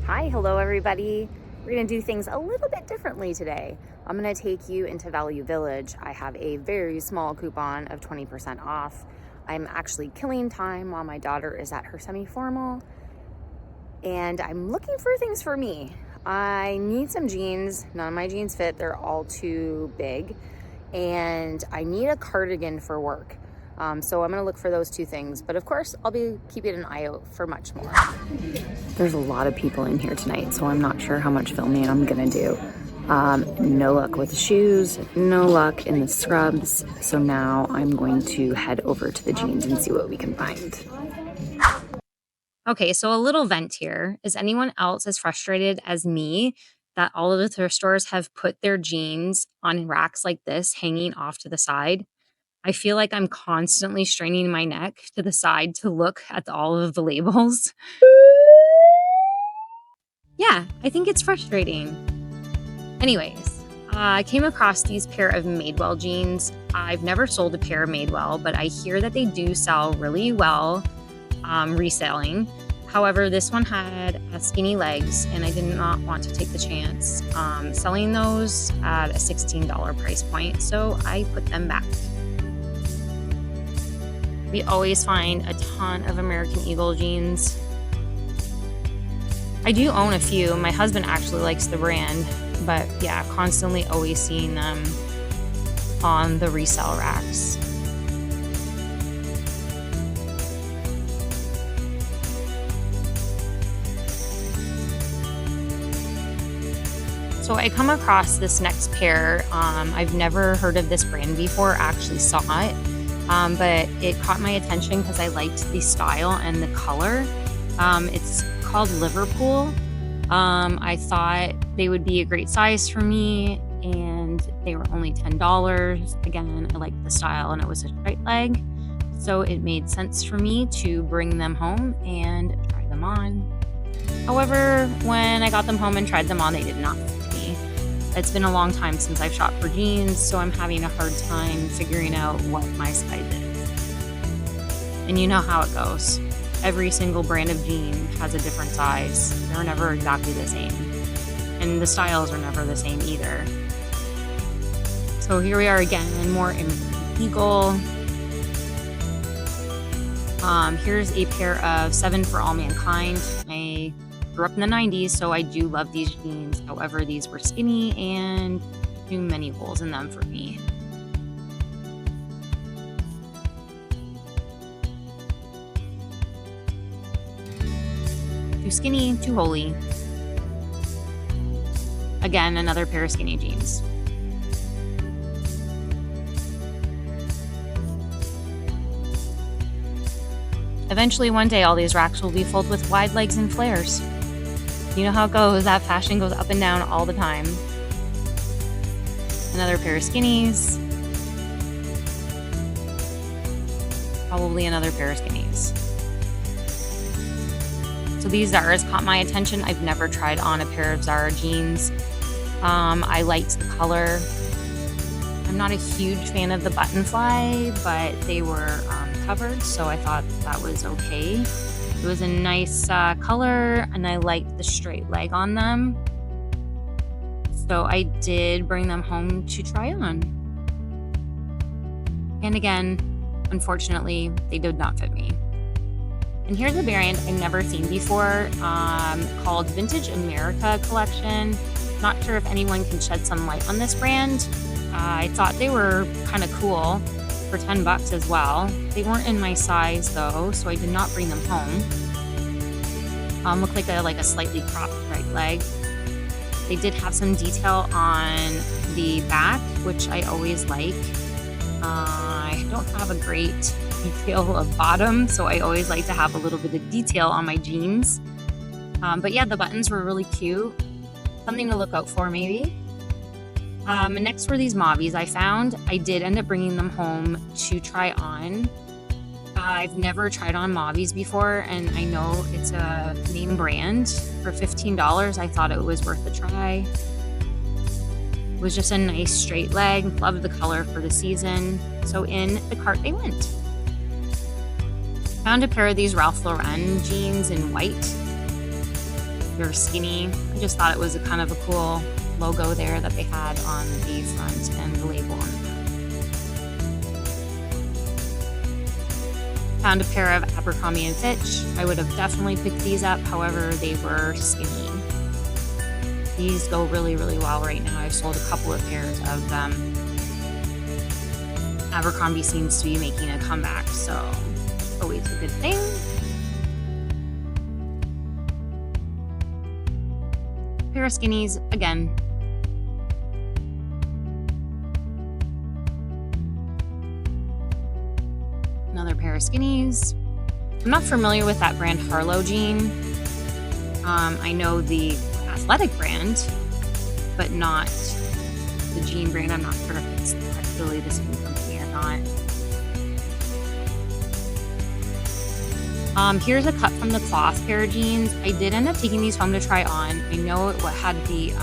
Hi, hello everybody. We're gonna do things a little bit differently today. I'm gonna take you into Value Village. I have a very small coupon of 20% off. I'm actually killing time while my daughter is at her semi-formal, and I'm looking for things for me. I need some jeans. None of my jeans fit, they're all too big, and I need a cardigan for work. So I'm gonna look for those two things, but of course I'll be keeping an eye out for much more. There's a lot of people in here tonight, so I'm not sure how much filming I'm gonna do. No luck with the shoes, no luck in the scrubs, so now I'm going to head over to the jeans and see what we can find. Okay, so a little vent here. Is anyone else as frustrated as me that all of the thrift stores have put their jeans on racks like this, hanging off to the side? I feel like I'm constantly straining my neck to the side to look at all of the labels. Yeah, I think it's frustrating. Anyways, I came across these pair of Madewell jeans. I've never sold a pair of Madewell, but I hear that they do sell really well reselling. However, this one had skinny legs, and I did not want to take the chance selling those at a $16 price point, so I put them back. We always find a ton of American Eagle jeans. I do own a few. My husband actually likes the brand, but yeah, constantly always seeing them on the resale racks. So I come across this next pair. I've never heard of this brand before, actually saw it. But it caught my attention because I liked the style and the color. It's called Liverpool. I thought they would be a great size for me, and they were only $10. Again, I liked the style and it was a straight leg, so it made sense for me to bring them home and try them on. However, when I got them home and tried them on, they did not fit me. It's been a long time since I've shopped for jeans, so I'm having a hard time figuring out what my size is. And you know how it goes. Every single brand of jean has a different size. They're never exactly the same. And the styles are never the same either. So here we are again, more in Eagle. Here's a pair of 7 for All Mankind. I grew up in the 90s, so I do love these jeans. However, these were skinny and too many holes in them for me. Too skinny, too holey. Again, another pair of skinny jeans. Eventually, one day, all these racks will be filled with wide legs and flares. You know how it goes. That fashion goes up and down all the time. Another pair of skinnies. Probably another pair of skinnies. So these Zara's caught my attention. I've never tried on a pair of Zara jeans. I liked the color. I'm not a huge fan of the button fly, but they were covered, so I thought that was okay. It was a nice color, and I liked the straight leg on them. So I did bring them home to try on. And again, unfortunately, they did not fit me. And here's a variant I've never seen before, called Vintage America Collection. Not sure if anyone can shed some light on this brand. I thought they were kind of cool for $10 as well. They weren't in my size though, so I did not bring them home. Look like a slightly cropped right leg. They did have some detail on the back, which I always like. I don't have a great detail of bottom, so I always like to have a little bit of detail on my jeans. But yeah, the buttons were really cute. Something to look out for maybe. Next were these mauvies I found. I did end up bringing them home to try on. I've never tried on mauvies before, and I know it's a name brand. For $15, I thought it was worth a try. It was just a nice straight leg. Loved the color for the season. So in the cart they went. Found a pair of these Ralph Lauren jeans in white. They're skinny. I just thought it was a kind of a cool logo there that they had on the front and the label on the back. Found a pair of Abercrombie & Fitch. I would have definitely picked these up, however, they were skinny. These go really, really well right now. I've sold a couple of pairs of them. Abercrombie seems to be making a comeback, so always a good thing. Pair of skinnies, again. Another pair of skinnies. I'm not familiar with that brand Harlow jean. I know the athletic brand, but not the jean brand. I'm not sure if it's actually the same company or not. Here's a cut from the cloth pair of jeans. I did end up taking these home to try on. I know it had the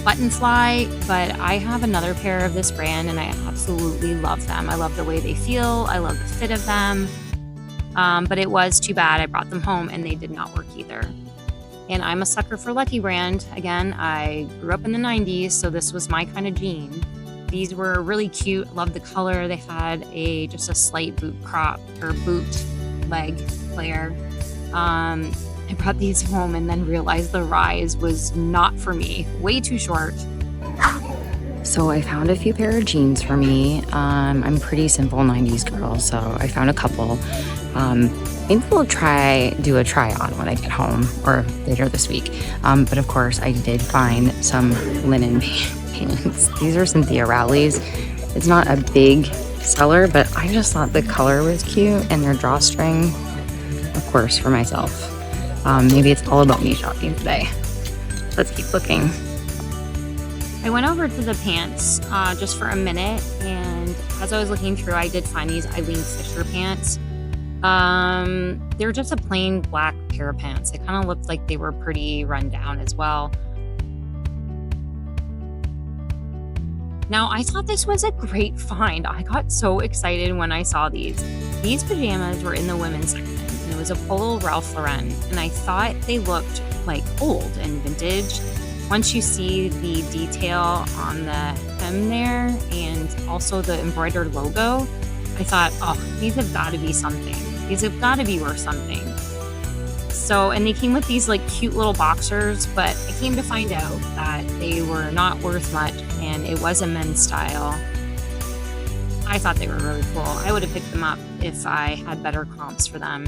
button fly, but I have another pair of this brand and I absolutely love them. I love the way they feel. I love the fit of them. But it was too bad. I brought them home and they did not work either. And I'm a sucker for Lucky brand. Again, I grew up in the 90s, so this was my kind of jean. These were really cute. Love the color. They had just a slight boot crop or boot leg flare. I brought these home and then realized the rise was not for me. Way too short. So I found a few pair of jeans for me. I'm a pretty simple 90s girl, so I found a couple. Maybe we'll do a try on when I get home or later this week. But of course, I did find some linen pants. These are Cynthia Rowley's. It's not a big seller, but I just thought the color was cute and their drawstring, of course, for myself. Maybe it's all about me shopping today. Let's keep looking. I went over to the pants just for a minute, and as I was looking through, I did find these Eileen Fisher pants. They're just a plain black pair of pants. They kind of looked like they were pretty run down as well. Now, I thought this was a great find. I got so excited when I saw these. These pajamas were in the women's section, and it was a Polo Ralph Lauren, and I thought they looked like old and vintage. Once you see the detail on the hem there and also the embroidered logo, I thought, oh, these have got to be something. These have got to be worth something. So, and they came with these like cute little boxers, but I came to find out that they were not worth much and it was a men's style. I thought they were really cool. I would have picked them up if I had better comps for them.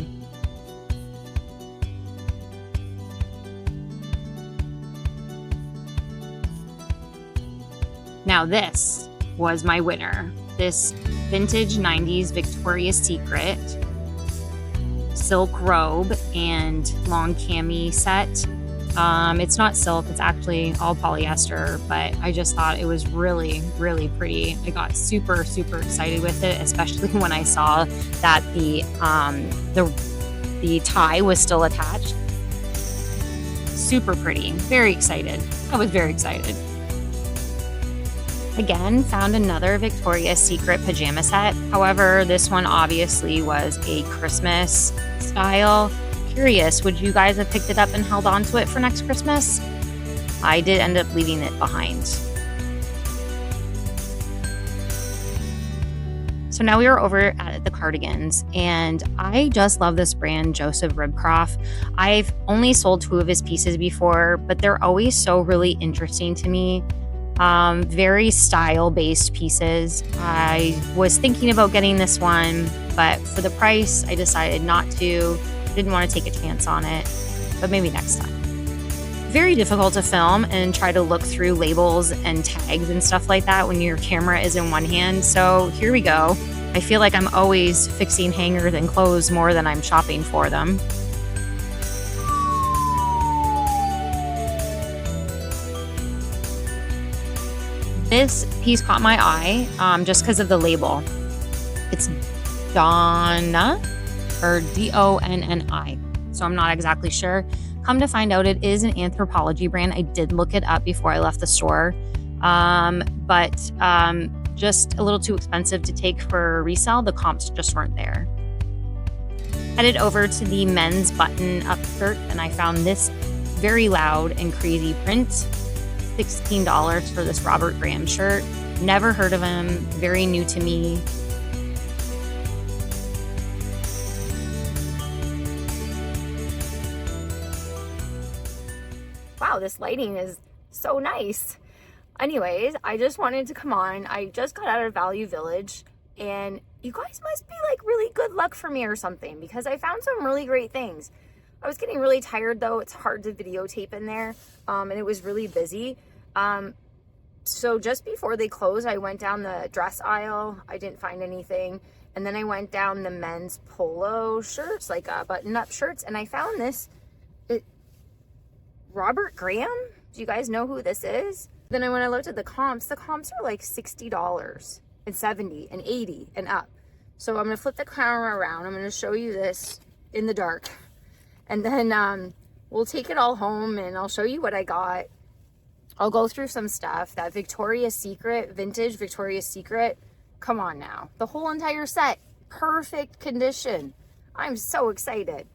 Now this was my winner. This vintage 90s Victoria's Secret silk robe and long cami set. It's not silk, it's actually all polyester, but I just thought it was really, really pretty. I got super, super excited with it, especially when I saw that the tie was still attached. Super pretty, very excited. I was very excited. Again, found another Victoria's Secret pajama set. However, this one obviously was a Christmas style. Curious, would you guys have picked it up and held on to it for next Christmas? I did end up leaving it behind. So now we are over at the cardigans, and I just love this brand, Joseph Ribcroft. I've only sold 2 of his pieces before, but they're always so really interesting to me. Very style-based pieces. I was thinking about getting this one, but for the price, I decided not to. Didn't want to take a chance on it, but maybe next time. Very difficult to film and try to look through labels and tags and stuff like that when your camera is in one hand. So here we go. I feel like I'm always fixing hangers and clothes more than I'm shopping for them. This piece caught my eye just because of the label. It's Donna or Donni. So I'm not exactly sure. Come to find out, it is an Anthropologie brand. I did look it up before I left the store, but just a little too expensive to take for resale. The comps just weren't there. Headed over to the men's button-up shirt, and I found this very loud and crazy print. $16 for this Robert Graham shirt. Never heard of him, very new to me. Wow, this lighting is so nice. Anyways, I just wanted to come on. I just got out of Value Village, and you guys must be like really good luck for me or something, because I found some really great things. I was getting really tired though. It's hard to videotape in there, and it was really busy. So just before they closed, I went down the dress aisle. I didn't find anything. And then I went down the men's polo shirts, like button-up shirts, and I found this. Robert Graham? Do you guys know who this is? Then when I looked at the comps are like $60 and $70 and $80 and up. So I'm gonna flip the camera around. I'm gonna show you this in the dark. And then we'll take it all home and I'll show you what I got. I'll go through some stuff. That Victoria's Secret, vintage Victoria's Secret. Come on now. The whole entire set, perfect condition. I'm so excited.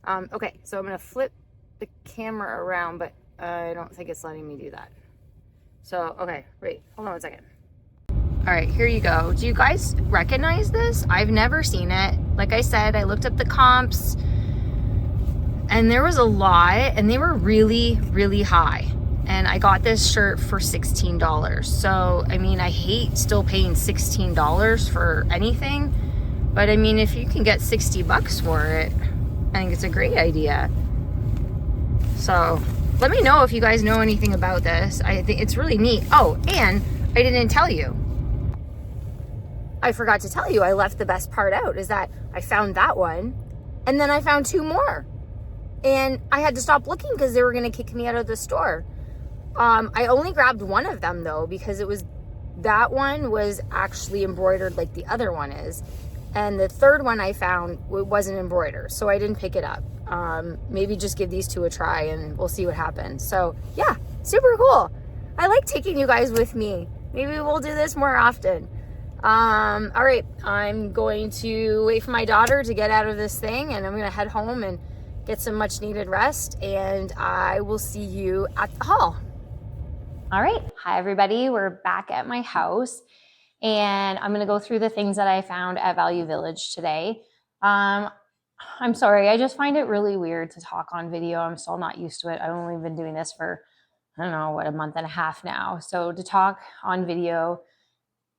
Okay, so I'm gonna flip the camera around, but I don't think it's letting me do that. So, okay, wait, hold on one second. All right, here you go. Do you guys recognize this? I've never seen it. Like I said, I looked up the comps and there was a lot and they were really, really high. And I got this shirt for $16. So, I mean, I hate still paying $16 for anything, but I mean, if you can get 60 bucks for it, I think it's a great idea. So let me know if you guys know anything about this. I think it's really neat. Oh, and I didn't tell you. I forgot to tell you, I left the best part out, is that I found that one and then I found two more. And I had to stop looking because they were going to kick me out of the store. I only grabbed one of them though, because that one was actually embroidered like the other one is. And the third one I found wasn't embroidered, so I didn't pick it up. Maybe just give these two a try and we'll see what happens. So yeah, super cool. I like taking you guys with me. Maybe we'll do this more often. All right, I'm going to wait for my daughter to get out of this thing and I'm gonna head home and get some much needed rest, and I will see you at the haul. All right, hi everybody. We're back at my house and I'm gonna go through the things that I found at Value Village today. I'm sorry, I just find it really weird to talk on video. I'm still not used to it. I've only been doing this for, I don't know, a month and a half now. So to talk on video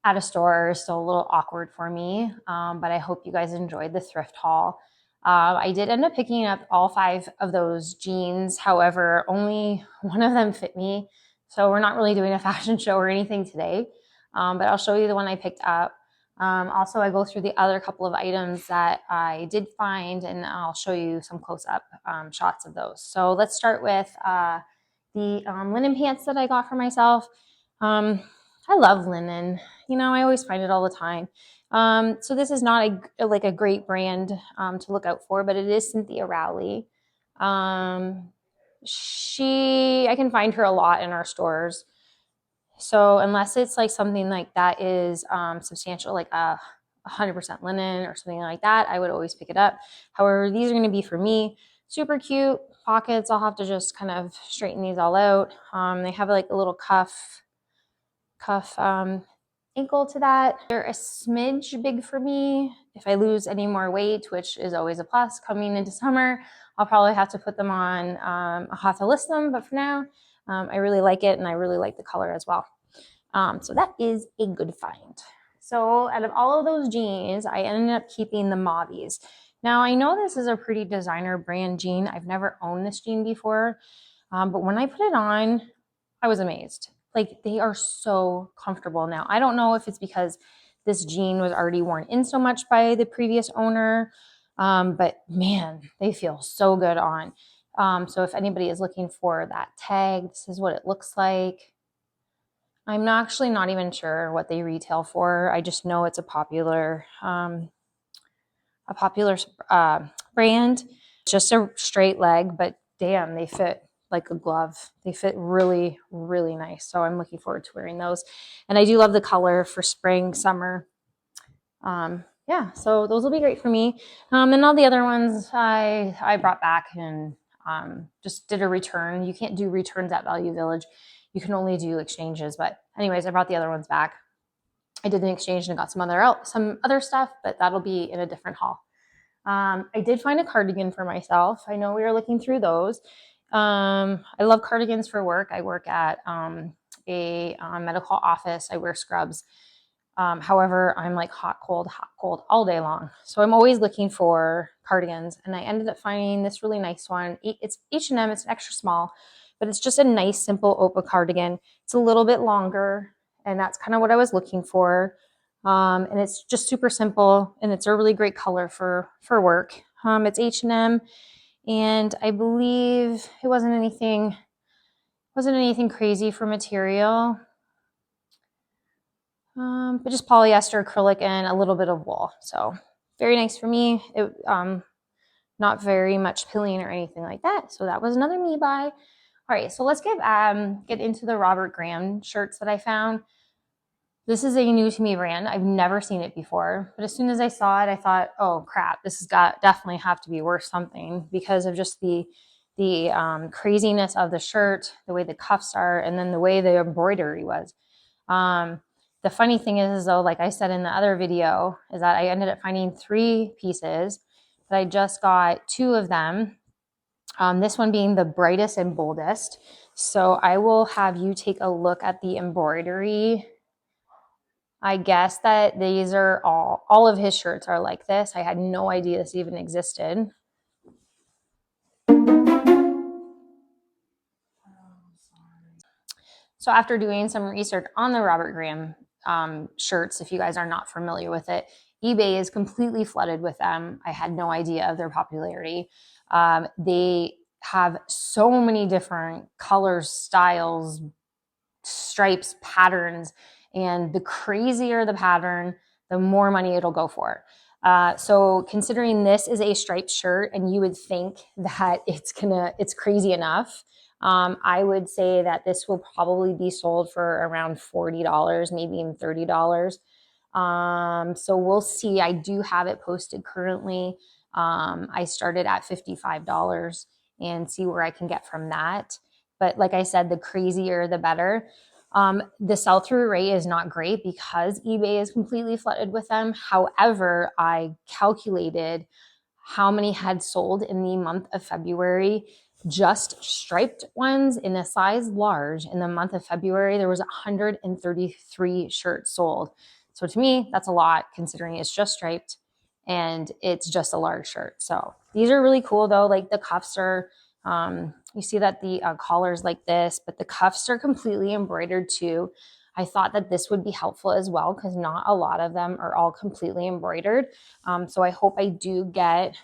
at a store is still a little awkward for me, but I hope you guys enjoyed the thrift haul. I did end up picking up all 5 of those jeans. However, only one of them fit me. So we're not really doing a fashion show or anything today, but I'll show you the one I picked up. Also, I go through the other couple of items that I did find, and I'll show you some close-up shots of those. So let's start with the linen pants that I got for myself. I love linen. You know, I always find it all the time. So this is not a great brand to look out for, but it is Cynthia Rowley. I can find her a lot in our stores. So unless it's like something like that is substantial, like 100% linen or something like that, I would always pick it up. However, these are going to be for me. Super cute pockets. I'll have to just kind of straighten these all out. They have like a little cuff ankle to that. They're a smidge big for me. If I lose any more weight, which is always a plus coming into summer, I'll probably have to put them on. I'll have to list them, but for now, I really like it and I really like the color as well. So that is a good find. So out of all of those jeans, I ended up keeping the mauvies. Now I know this is a pretty designer brand jean. I've never owned this jean before, but when I put it on, I was amazed. Like, they are so comfortable. Now, I don't know if it's because this jean was already worn in so much by the previous owner, but man, they feel so good on. So if anybody is looking for that tag, this is what it looks like. I'm actually not even sure what they retail for. I just know it's a popular brand. It's just a straight leg, but damn, they fit like a glove. They fit really, really nice. So I'm looking forward to wearing those. And I do love the color for spring, summer. yeah, so those will be great for me. And all the other ones I brought back and just did a return. You can't do returns at Value Village. You can only do exchanges. But anyways, I brought the other ones back. I did an exchange and got some other stuff, but that'll be in a different haul. I did find a cardigan for myself. I know we were looking through those. I love cardigans for work. I work at a medical office. I wear scrubs. However, I'm like hot, cold all day long. So I'm always looking for cardigans. And I ended up finding this really nice one. It's H&M, it's extra small, but it's just a nice, simple Opa cardigan. It's a little bit longer, and that's kind of what I was looking for. And it's just super simple, and it's a really great color for work. It's H&M, and I believe it wasn't anything crazy for material. But just polyester, acrylic, and a little bit of wool. So very nice for me. It not very much pilling or anything like that. So that was another me buy. All right, so let's get into the Robert Graham shirts that I found. This is a new to me brand. I've never seen it before, but as soon as I saw it, I thought, oh crap, this has got definitely have to be worth something because of just the craziness of the shirt, the way the cuffs are, and then the way the embroidery was. The funny thing is though, like I said in the other video, is that I ended up finding 3 pieces, but I just got 2 of them. This one being the brightest and boldest. So I will have you take a look at the embroidery. I guess that these are all of his shirts are like this. I had no idea this even existed. So after doing some research on the Robert Graham shirts, if you guys are not familiar with it, eBay is completely flooded with them. I had no idea of their popularity. They have so many different colors, styles, stripes, patterns, and the crazier the pattern, the more money it'll go for. So considering this is a striped shirt and you would think that it's crazy enough, I would say that this will probably be sold for around $40, maybe even $30. So we'll see. I do have it posted currently. I started at $55 and see where I can get from that. But like I said, the crazier, the better. The sell-through rate is not great because eBay is completely flooded with them. However, I calculated how many had sold in the month of February. Just striped ones in a size large in the month of February, there was 133 shirts sold. So to me, that's a lot considering it's just striped and it's just a large shirt. So these are really cool though. Like the cuffs are, you see that the collar's like this, but the cuffs are completely embroidered too. I thought that this would be helpful as well because not a lot of them are all completely embroidered. So I hope I do get,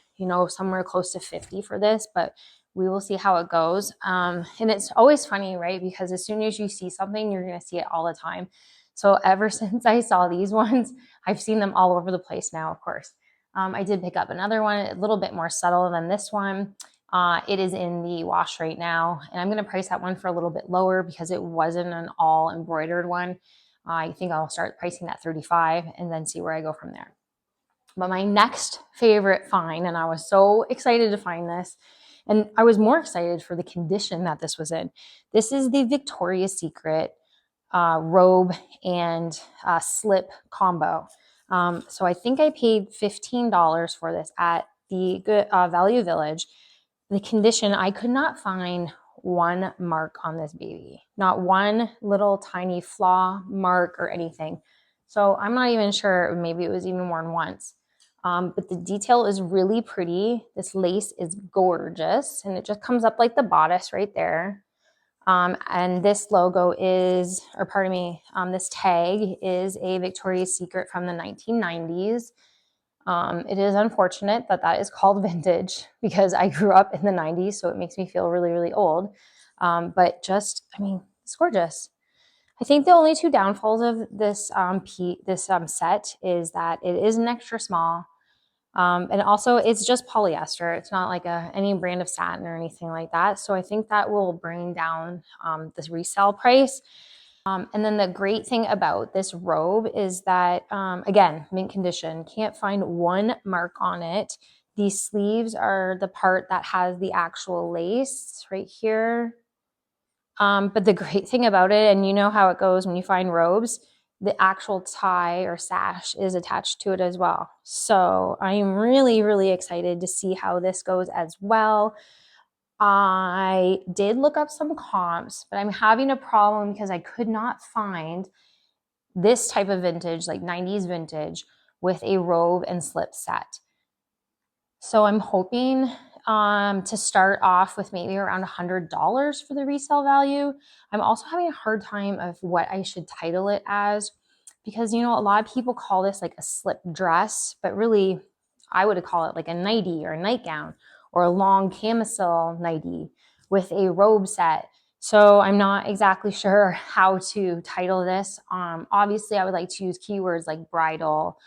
somewhere close to 50 for this, but we will see how it goes. And it's always funny, right? Because as soon as you see something, you're going to see it all the time. So ever since I saw these ones, I've seen them all over the place now, of course. I did pick up another one, a little bit more subtle than this one. It is in the wash right now, and I'm going to price that one for a little bit lower because it wasn't an all embroidered one. I think I'll start pricing at $35 and then see where I go from there. But my next favorite find, and I was so excited to find this, and I was more excited for the condition that this was in. This is the Victoria's Secret robe and slip combo. So I think I paid $15 for this at the Value Village. The condition, I could not find one mark on this baby. Not one little tiny flaw, mark, or anything. So I'm not even sure, maybe it was even worn once. But the detail is really pretty. This lace is gorgeous, and it just comes up like the bodice right there. And this logo is, or pardon me, this tag is a Victoria's Secret from the 1990s. It is unfortunate that that is called vintage because I grew up in the 90s, so it makes me feel really, really old. But just, it's gorgeous. I think the only 2 downfalls of this set is that it is an extra small. And also it's just polyester. It's not like any brand of satin or anything like that. So I think that will bring down this resale price. And then the great thing about this robe is that, again, mint condition, can't find one mark on it. These sleeves are the part that has the actual lace right here. But the great thing about it, and you know how it goes when you find robes, the actual tie or sash is attached to it as well. So I am really, really excited to see how this goes as well. I did look up some comps, but I'm having a problem because I could not find this type of vintage, like 90s vintage, with a robe and slip set. So I'm hoping to start off with maybe around $100 for the resale value. I'm also having a hard time of what I should title it as, because you know a lot of people call this like a slip dress, but really I would call it like a nightie or a nightgown or a long camisole nightie with a robe set. So I'm not exactly sure how to title this. Obviously I would like to use keywords like bridal,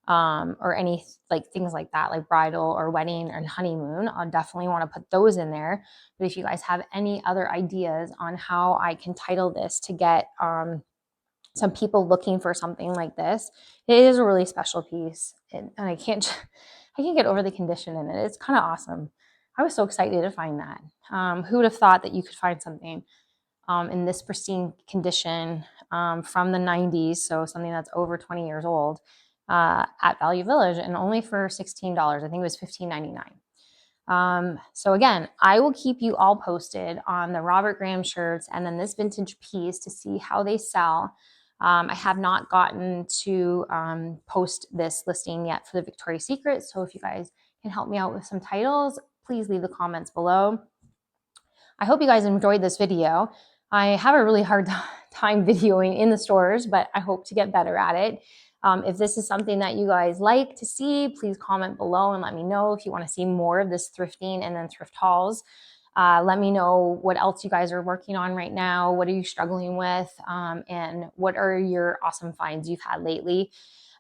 or any like things like that, like bridal or wedding and honeymoon. I'll definitely want to put those in there. But if you guys have any other ideas on how I can title this to get some people looking for something like this, it is a really special piece, and I can't get over the condition in it. It's kind of awesome. I was so excited to find that. Who would have thought that you could find something in this pristine condition from the 90s, so something that's over 20 years old, at Value Village, and only for $16. I think it was $15.99. So again, I will keep you all posted on the Robert Graham shirts and then this vintage piece to see how they sell. I have not gotten to post this listing yet for the Victoria's Secret, so if you guys can help me out with some titles, please leave the comments below. I hope you guys enjoyed this video. I have a really hard time videoing in the stores, but I hope to get better at it. If this is something that you guys like to see, please comment below and let me know. If you want to see more of this thrifting and then thrift hauls, let me know what else you guys are working on right now. What are you struggling with? And what are your awesome finds you've had lately?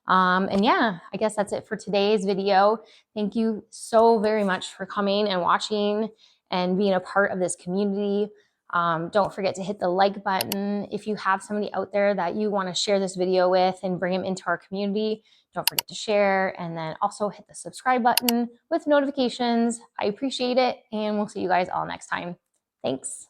And yeah, I guess that's it for today's video. Thank you so very much for coming and watching and being a part of this community. Don't forget to hit the like button. If you have somebody out there that you want to share this video with and bring them into our community, don't forget to share, and then also hit the subscribe button with notifications. I appreciate it, and we'll see you guys all next time. Thanks.